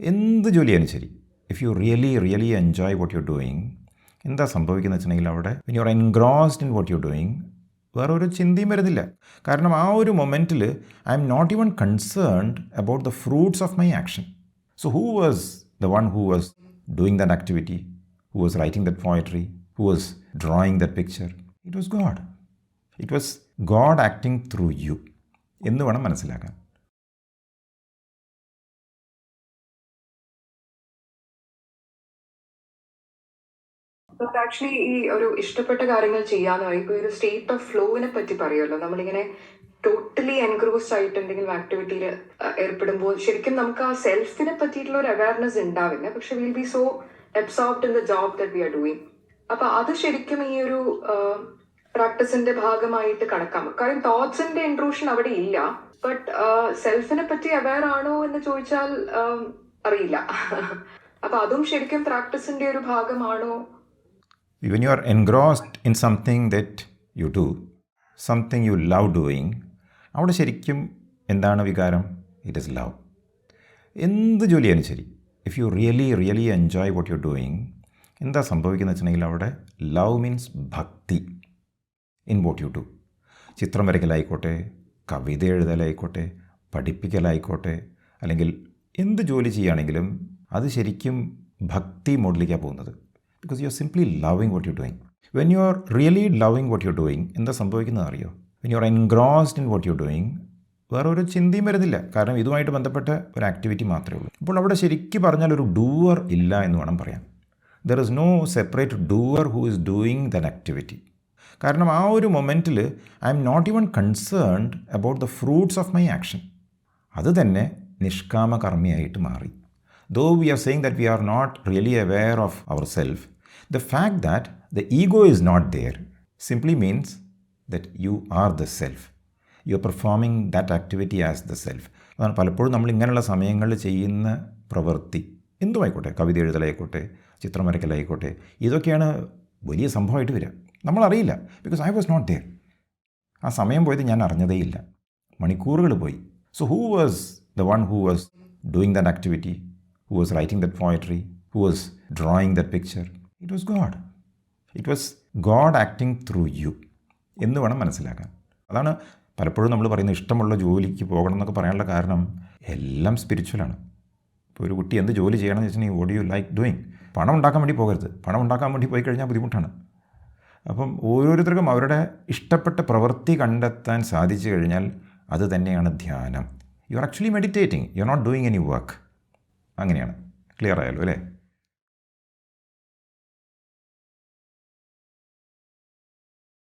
എന്ത് ജോലിയാലും ശരി, if you really enjoy what you doing, എന്താ സംഭവിക്കുന്നത് വെച്ചിട്ടുണ്ടെങ്കിൽ അവിടെ when you are engrossed in what you doing, വേറെ ഒരു ചിന്തയും വരുന്നില്ല. കാരണം ആ ഒരു മൊമെൻറ്റിൽ I am not even concerned about the fruits of my action. So who was the one who was doing that activity, who was writing that poetry, who was drawing that picture? It was God. It was God acting through U എന്ന് വേണം മനസ്സിലാക്കാൻ. Actually ഈ ഒരു ഇഷ്ടപ്പെട്ട കാര്യങ്ങൾ ചെയ്യാനോ ഇപ്പൊ ഒരു സ്റ്റേറ്റ് ഓഫ് ഫ്ലോവിനെ പറ്റി പറയുമല്ലോ, നമ്മളിങ്ങനെ ടോട്ടലി എൻഗ്രോസ്ഡ് ആയിട്ട് എന്തെങ്കിലും ആക്ടിവിറ്റിയിൽ ഏർപ്പെടുമ്പോൾ ശരിക്കും നമുക്ക് ആ സെൽഫിനെ പറ്റിയിട്ടുള്ള ഒരു അവയർനെസ് ഉണ്ടാവില്ല, പക്ഷെ will be so absorbed in the job that we are doing. അപ്പൊ അത് ശരിക്കും ഈ ഒരു പ്രാക്ടീസിന്റെ ഭാഗമായിട്ട് കണക്കാം. കാര്യം തോട്ട്സിന്റെ ഇൻട്രൂഷൻ അവിടെ ഇല്ല, ബട്ട് സെൽഫിനെ പറ്റി അവയർ ആണോ എന്ന് ചോദിച്ചാൽ അറിയില്ല. അപ്പൊ അതും ശരിക്കും പ്രാക്ടീസിന്റെ ഒരു ഭാഗമാണോ? When you are engrossed in something that you do, something you love doing, അവിടെ ശരിക്കും എന്താണ് വികാരം? It is love. എന്ത് ജോലിയാലും ശരി, if you really enjoy what you doing, എന്താ സംഭവിക്കുന്നത് വെച്ചിട്ടുണ്ടെങ്കിൽ അവിടെ ലവ് മീൻസ് ഭക്തി ഇൻ വാട്ട് യു ഡു. ചിത്രം വരയ്ക്കലായിക്കോട്ടെ, കവിത എഴുതലായിക്കോട്ടെ, പഠിപ്പിക്കലായിക്കോട്ടെ, അല്ലെങ്കിൽ എന്ത് ജോലി ചെയ്യുകയാണെങ്കിലും അത് ശരിക്കും ഭക്തി മോഡിലേക്കാണ് പോകുന്നത്. Because you are simply loving what you doing. When you are really loving what you doing, എന്താ സംഭവിക്കുന്നത് അറിയോ? When you are engrossed in what you doing, വേറെ ഒരു ചിന്തയും വരുന്നില്ല. കാരണം ഇതുമായിട്ട് ബന്ധപ്പെട്ട ഒരു ആക്ടിവിറ്റി മാത്രമേ ഉള്ളൂ. അപ്പോൾ അവിടെ ശരിക്കും പറഞ്ഞാൽ ഒരു ഡൂവർ ഇല്ല എന്ന് വേണം പറയാൻ. There is no separate doer who is doing that activity. കാരണം ആ ഒരു മൊമെൻറ്റിൽ I am not even concerned about the fruits of my action. അത് തന്നെ നിഷ്കാമ കർമ്മിയായിട്ട് മാറി. Though we are saying that we are not really aware of ourselves, the fact that the ego is not there simply means that you are the self. You are performing that activity as the self. അതാണ് പലപ്പോഴും നമ്മൾ ഇങ്ങനെയുള്ള സമയങ്ങളിൽ ചെയ്യുന്ന പ്രവൃത്തി എന്തുമായിക്കോട്ടെ, കവിത എഴുതലായിക്കോട്ടെ, ചിത്രം വരയ്ക്കലായിക്കോട്ടെ, ഇതൊക്കെയാണ് വലിയ സംഭവമായിട്ട് വരിക. നമ്മളറിയില്ല, because I was not there. ആ സമയം പോയത് ഞാൻ അറിഞ്ഞതേയില്ല, മണിക്കൂറുകൾ പോയി. So who was the one who was doing that activity, who was writing that poetry, who was drawing that picture? It was God. It was God acting through you എന്ന് വേണം മനസ്സിലാക്കാൻ. അതാണ് പലപ്പോഴും നമ്മൾ പറയുന്നത് ഇഷ്ടമുള്ള ജോലിക്ക് പോകണം എന്നൊക്കെ പറയാനുള്ള കാരണം എല്ലാം സ്പിരിച്വലാണ്. ഇപ്പോൾ ഒരു കുട്ടി എന്ത് ജോലി ചെയ്യണമെന്ന് വെച്ചിട്ടുണ്ടെങ്കിൽ വോട്ട് യു ലൈക്ക് ഡൂയിങ്. പണം ഉണ്ടാക്കാൻ വേണ്ടി പോകരുത്. പണം ഉണ്ടാക്കാൻ വേണ്ടി പോയി കഴിഞ്ഞാൽ ബുദ്ധിമുട്ടാണ്. അപ്പം ഓരോരുത്തർക്കും അവരുടെ ഇഷ്ടപ്പെട്ട പ്രവൃത്തി കണ്ടെത്താൻ സാധിച്ചു കഴിഞ്ഞാൽ അത് തന്നെയാണ് ധ്യാനം. You are actually meditating, you are not doing any work. അങ്ങനെയാണ്. ക്ലിയർ ആയല്ലോ അല്ലേ?